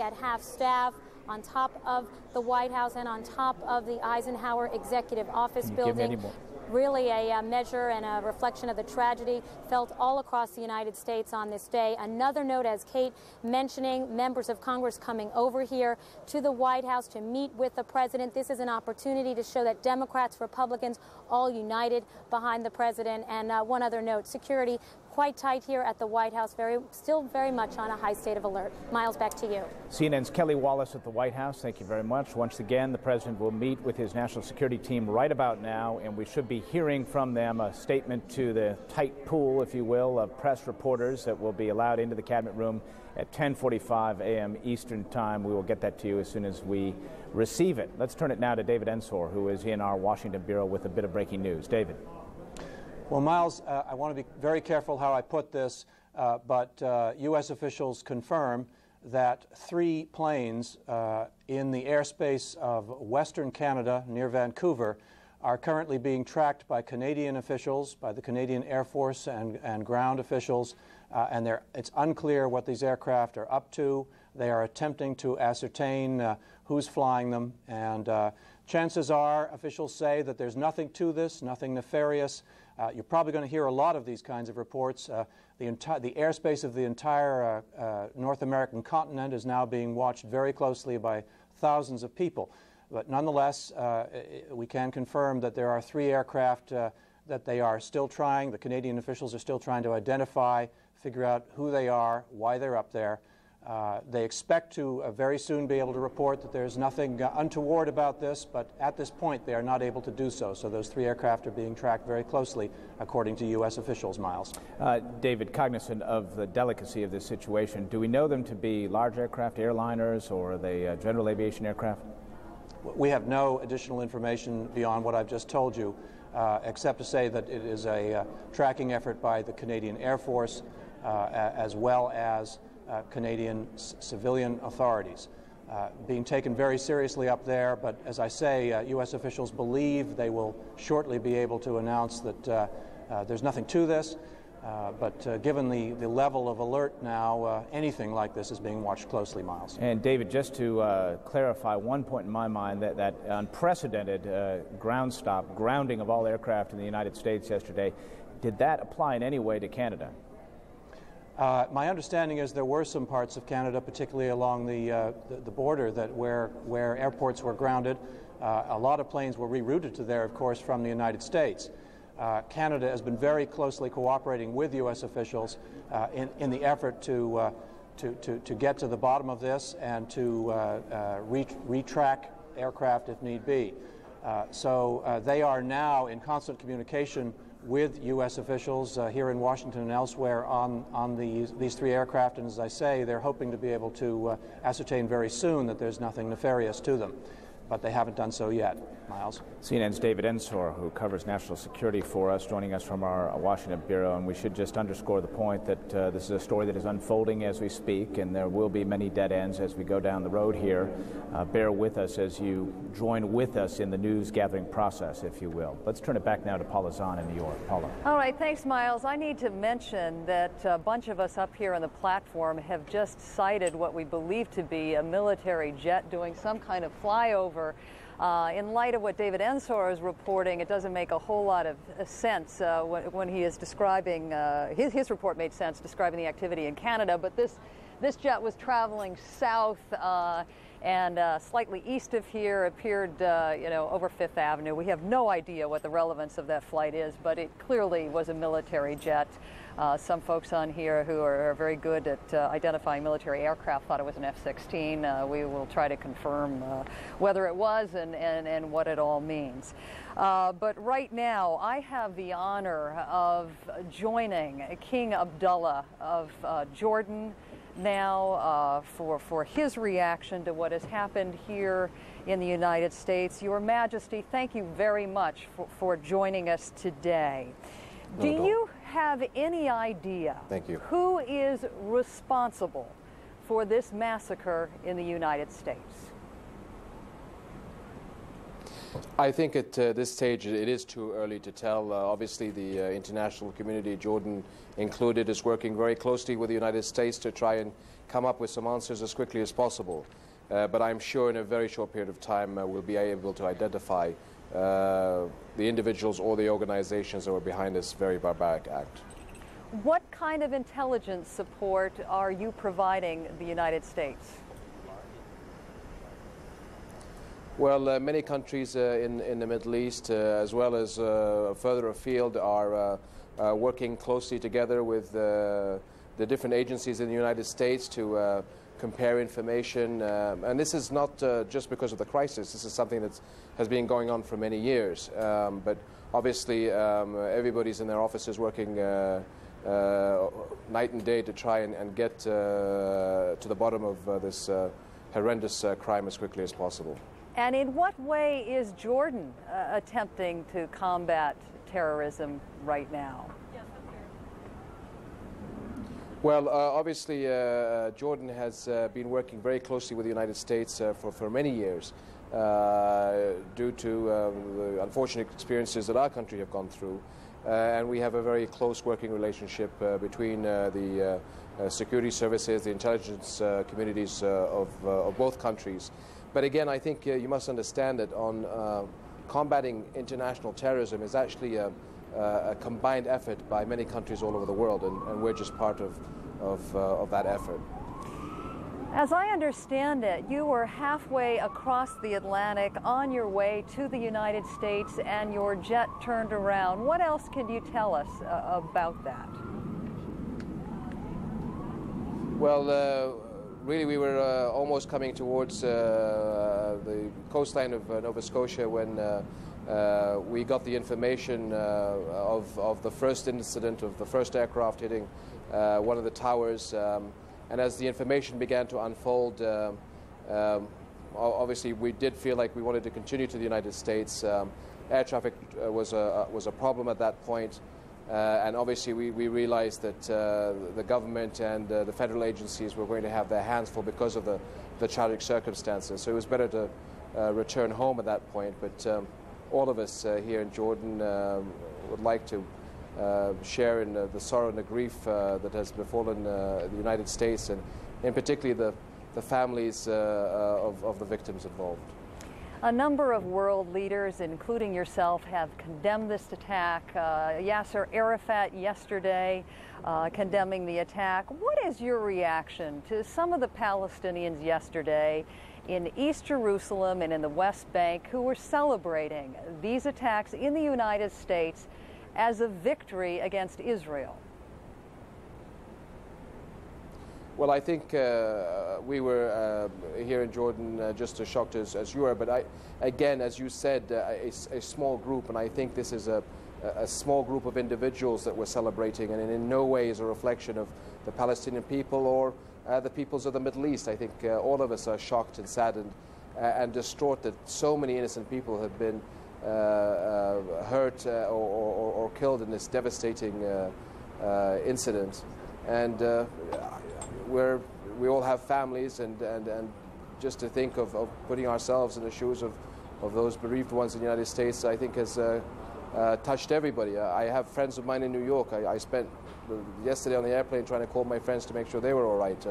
at half staff on top of the White House and on top of the Eisenhower Executive Office building. Really a measure and a reflection of the tragedy felt all across the United States on this day. Another note, as Kate mentioning, members of Congress coming over here to the White House to meet with the president. This is an opportunity to show that Democrats, Republicans, all united behind the president. And one other note, security quite tight here at the White House, still very much on a high state of alert. Miles, back to you. CNN's Kelly Wallace at the White House. Thank you very much. Once again, the president will meet with his national security team right about now, and we should be hearing from them a statement to the tight pool, if you will, of press reporters that will be allowed into the cabinet room at 10:45 a.m. Eastern Time. We will get that to you as soon as we receive it. Let's turn it now to David Ensor, who is in our Washington bureau with a bit of breaking news. David. Well, Miles, I want to be very careful how I put this, but U.S. officials confirm that 3 planes in the airspace of Western Canada near Vancouver are currently being tracked by Canadian officials, by the Canadian Air Force and ground officials, and it's unclear what these aircraft are up to. They are attempting to ascertain who's flying them, and chances are, officials say, that there's nothing to this, nothing nefarious. You're probably going to hear a lot of these kinds of reports. The airspace of the entire North American continent is now being watched very closely by thousands of people. But nonetheless, we can confirm that there are 3 aircraft that they are still trying. The Canadian officials are still trying to identify, figure out who they are, why they're up there. They expect to very soon be able to report that there's nothing untoward about this, but at this point they are not able to do so. So those 3 aircraft are being tracked very closely, according to U.S. officials, Miles. David, cognizant of the delicacy of this situation, do we know them to be large aircraft, airliners, or are they general aviation aircraft? We have no additional information beyond what I've just told you, except to say that it is a tracking effort by the Canadian Air Force as well as Canadian civilian authorities. Being taken very seriously up there, but as I say, U.S. officials believe they will shortly be able to announce that there's nothing to this, but given the level of alert now, anything like this is being watched closely, Miles. And David, just to clarify one point in my mind, that unprecedented grounding of all aircraft in the United States yesterday, did that apply in any way to Canada? My understanding is there were some parts of Canada, particularly along the border, that where airports were grounded. A lot of planes were rerouted to there, of course, from the United States. Canada has been very closely cooperating with U.S. officials in the effort to get to the bottom of this and to retrack aircraft if need be. So they are now in constant communication with U.S. officials here in Washington and elsewhere on these 3 aircraft, and as I say, they're hoping to be able to ascertain very soon that there's nothing nefarious to them. But they haven't done so yet. Miles. CNN's David Ensor, who covers national security for us, joining us from our Washington bureau. And we should just underscore the point that this is a story that is unfolding as we speak, and there will be many dead ends as we go down the road here. Bear with us as you join with us in the news gathering process, if you will. Let's turn it back now to Paula Zahn in New York. Paula. All right, thanks, Miles. I need to mention that a bunch of us up here on the platform have just sighted what we believe to be a military jet doing some kind of flyover. In light of what David Ensor is reporting, it doesn't make a whole lot of sense when he is describing, his report made sense describing the activity in Canada, but this jet was traveling south and slightly east of here, appeared over Fifth Avenue. We have no idea what the relevance of that flight is, but it clearly was a military jet. Some folks on here who are very good at identifying military aircraft thought it was an F-16. We will try to confirm whether it was and what it all means. But right now, I have the honor of joining King Abdullah of Jordan now for his reaction to what has happened here in the United States. Your Majesty, thank you very much for joining us today. Do you have any idea who is responsible for this massacre in the United States? I think at this stage it is too early to tell. Obviously, the international community, Jordan included, is working very closely with the United States to try and come up with some answers as quickly as possible. But I'm sure in a very short period of time we'll be able to identify the individuals or the organizations that were behind this very barbaric act. What kind of intelligence support are you providing the United States? Well, many countries in the Middle East, as well as further afield, are working closely together with the different agencies in the United States to compare information. And this is not just because of the crisis. This is something that has been going on for many years. But obviously, everybody's in their offices working night and day to try and get to the bottom of this horrendous crime as quickly as possible. And in what way is Jordan attempting to combat terrorism right now? Well, obviously, Jordan has been working very closely with the United States for many years due to the unfortunate experiences that our country have gone through. And we have a very close working relationship between the security services, the intelligence communities of both countries. But again, I think you must understand that on combating international terrorism is actually a combined effort by many countries all over the world, and we're just part of that effort. As I understand it, you were halfway across the Atlantic on your way to the United States and your jet turned around. What else can you tell us about that? Well, really, we were almost coming towards the coastline of Nova Scotia when we got the information of the first incident of the first aircraft hitting one of the towers. And as the information began to unfold, obviously we did feel like we wanted to continue to the United States. Air traffic was a problem at that point. And obviously we realized that the government and the federal agencies were going to have their hands full because of the tragic circumstances. So it was better to return home at that point. But all of us here in Jordan would like to share in the sorrow and the grief that has befallen the United States, and in particular the families of the victims involved. A number of world leaders, including yourself, have condemned this attack. Yasser Arafat yesterday condemning the attack. What is your reaction to some of the Palestinians yesterday in East Jerusalem and in the West Bank who were celebrating these attacks in the United States as a victory against Israel? Well, I think we were here in Jordan just as shocked as you are. But again, as you said, a small group, and I think this is a small group of individuals that we're celebrating, and in no way is a reflection of the Palestinian people or the peoples of the Middle East. I think all of us are shocked and saddened and distraught that so many innocent people have been hurt or killed in this devastating incident. And we all have families, and just to think of putting ourselves in the shoes of those bereaved ones in the United States, I think has touched everybody. I have friends of mine in New York. I spent yesterday on the airplane trying to call my friends to make sure they were all right.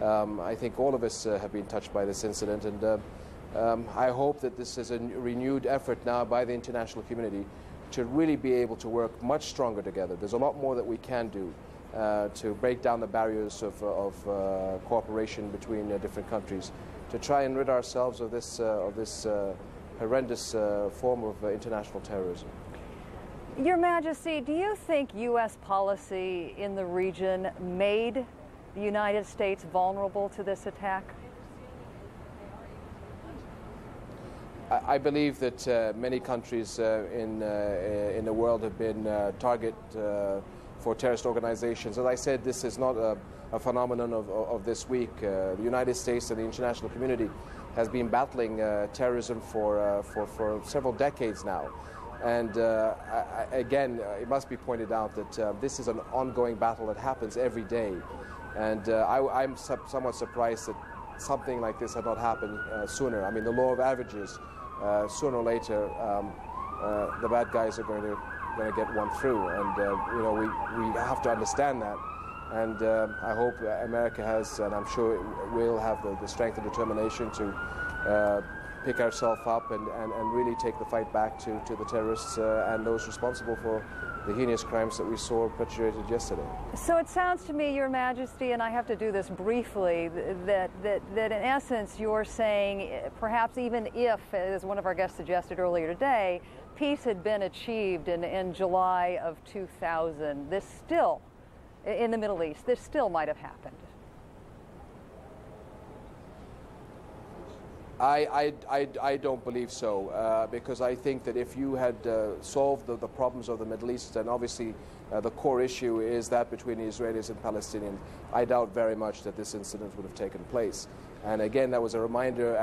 I think all of us have been touched by this incident, and I hope that this is a renewed effort now by the international community to really be able to work much stronger together. There's a lot more that we can do to break down the barriers of cooperation between different countries, to try and rid ourselves of this horrendous form of international terrorism. Your Majesty, do you think U.S. policy in the region made the United States vulnerable to this attack? I believe that many countries in the world have been target for terrorist organizations. As I said, this is not a phenomenon of this week. The United States and the international community has been battling terrorism for several decades now. And again, it must be pointed out that this is an ongoing battle that happens every day. And I'm somewhat surprised that something like this had not happened sooner. I mean, the law of averages sooner or later the bad guys are going to get one through, and you know, we have to understand that. And I hope America has, and I'm sure it will have the strength and determination to pick ourselves up and really take the fight back to the terrorists and those responsible for the heinous crimes that we saw perpetrated yesterday. So it sounds to me, Your Majesty, and I have to do this briefly, that in essence you're saying perhaps even if, as one of our guests suggested earlier today, peace had been achieved in July of 2000, this still, in the Middle East, this still might have happened. I don't believe so, because I think that if you had solved the problems of the Middle East, and obviously the core issue is that between the Israelis and Palestinians, I doubt very much that this incident would have taken place. And again, that was a reminder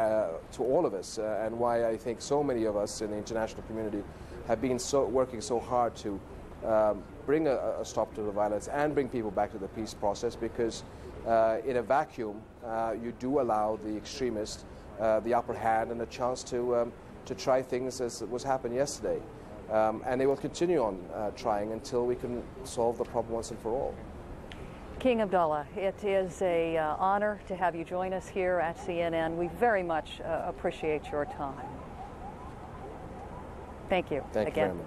to all of us, and why I think so many of us in the international community have been working so hard to bring a stop to the violence and bring people back to the peace process, because in a vacuum, you do allow the extremists the upper hand and a chance to try things as was happened yesterday. And they will continue on trying until we can solve the problem once and for all. King Abdullah, it is an honor to have you join us here at CNN. We very much appreciate your time. Thank you again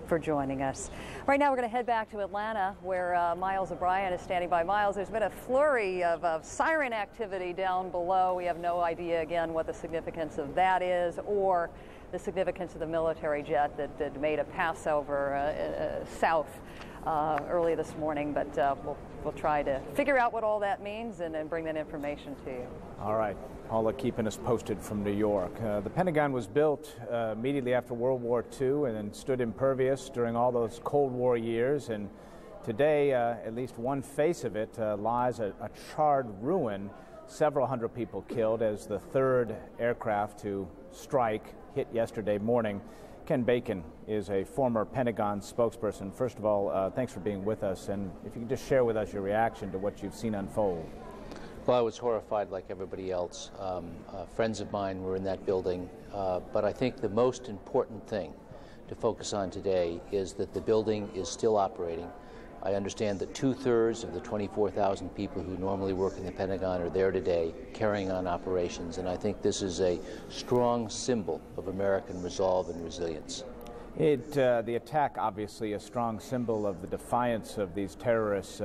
for joining us. Right now we're going to head back to Atlanta, where Miles O'Brien is standing by. Miles, there's been a flurry of siren activity down below. We have no idea, again, what the significance of that is, or the significance of the military jet that made a pass over south early this morning, but we'll try to figure out what all that means and bring that information to you. All right. Paula keeping us posted from New York. The Pentagon was built immediately after World War II and then stood impervious during all those Cold War years. And today, at least one face of it lies a charred ruin. Several hundred people killed as the third aircraft to strike hit yesterday morning. Ken Bacon is a former Pentagon spokesperson. First of all, thanks for being with us. And if you could just share with us your reaction to what you've seen unfold. Well, I was horrified like everybody else. Friends of mine were in that building, but I think the most important thing to focus on today is that the building is still operating. I understand that 2/3 of the 24,000 people who normally work in the Pentagon are there today carrying on operations, and I think this is a strong symbol of American resolve and resilience. The attack, obviously, a strong symbol of the defiance of these terrorists.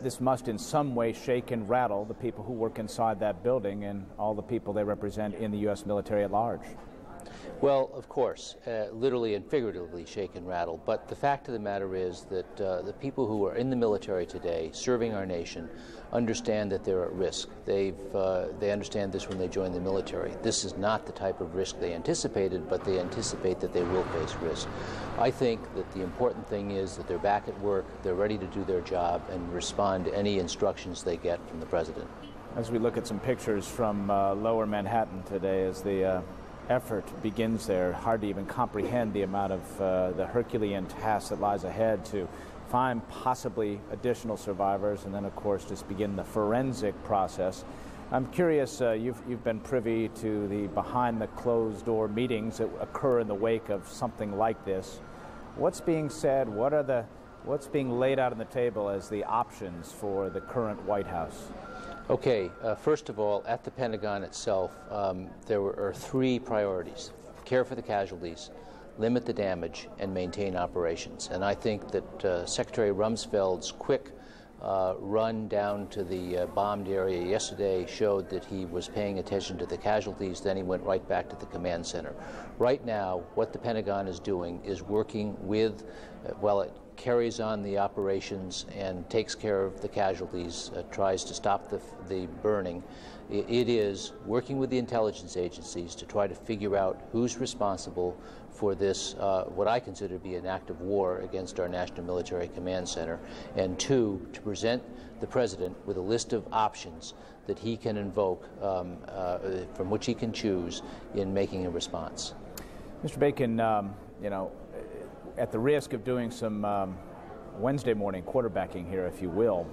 This must in some way shake and rattle the people who work inside that building and all the people they represent in the U.S. military at large. Well, of course, literally and figuratively shake and rattle, but the fact of the matter is that the people who are in the military today serving our nation understand that they're at risk. They understand this when they join the military. This is not the type of risk they anticipated, but they anticipate that they will face risk. I think that the important thing is that they're back at work, they're ready to do their job and respond to any instructions they get from the President. As we look at some pictures from lower Manhattan today, as the effort begins there, hard to even comprehend the amount of the Herculean task that lies ahead to find possibly additional survivors and then, of course, just begin the forensic process. I'm curious, you've been privy to the behind-the-closed-door meetings that occur in the wake of something like this. What's being said? What's being laid out on the table as the options for the current White House? Okay, first of all, at the Pentagon itself, there are three priorities: care for the casualties, limit the damage, and maintain operations. And I think that Secretary Rumsfeld's quick run down to the bombed area yesterday showed that he was paying attention to the casualties. Then he went right back to the command center. Right now, what the Pentagon is doing is working with, while it carries on the operations and takes care of the casualties, tries to stop the burning. It is working with the intelligence agencies to try to figure out who's responsible for this, what I consider to be an act of war against our National Military Command Center, and two, to present the President with a list of options that he can invoke, from which he can choose in making a response. Mr. Bacon, you know, at the risk of doing some Wednesday morning quarterbacking here, if you will.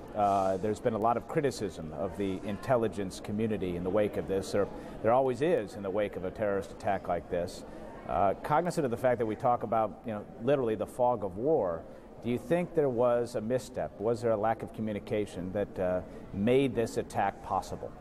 There's been a lot of criticism of the intelligence community in the wake of this. There always is in the wake of a terrorist attack like this. Cognizant of the fact that we talk about, literally the fog of war, do you think there was a misstep? Was there a lack of communication that made this attack possible?